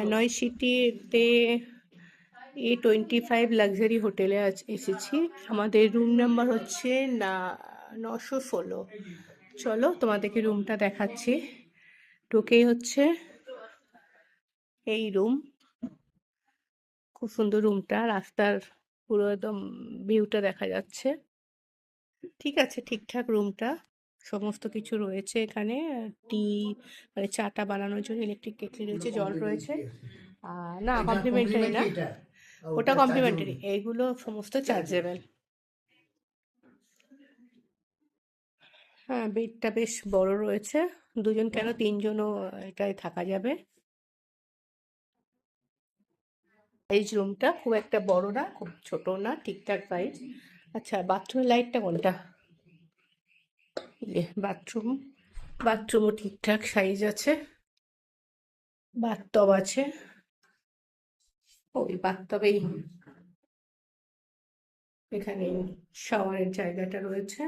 Hanoi সিটিতে A25 luxury হোটেলে আজ এসেছি। আমাদের রুম নাম্বার হচ্ছে 916। চলো তোমাদেরকে রুমটা দেখাচ্ছি। ঢুকেই হচ্ছে এই রুম, খুব সুন্দর রুমটা, রাস্তার পুরো একদম ভিউটা দেখা যাচ্ছে। ঠিক আছে, ঠিকঠাক রুমটা, সমস্ত কিছু রয়েছে এখানে। টি মানে চাটা বানানোর জন্য ইলেকট্রিক কেটলি রয়েছে, জল রয়েছে। না, কমপ্লিমেন্টারি না, ওটা কমপ্লিমেন্টারি, এইগুলো সমস্ত চার্জেবল। হ্যাঁ, বেডটা বেশ বড় রয়েছে, দুজন কেন তিনজনও এটায় থাকা যাবে। সাইজ রুমটা খুব একটা বড় না, খুব ছোট না, ঠিকঠাক সাইজ। আচ্ছা, বাথরুমের লাইটটা কোনটা? বাথরুম, বাথরুমও ঠিকঠাক সাইজ আছে, বাথটব আছে, ওই বাথটবেই এখানে শাওয়ারের জায়গাটা রয়েছে।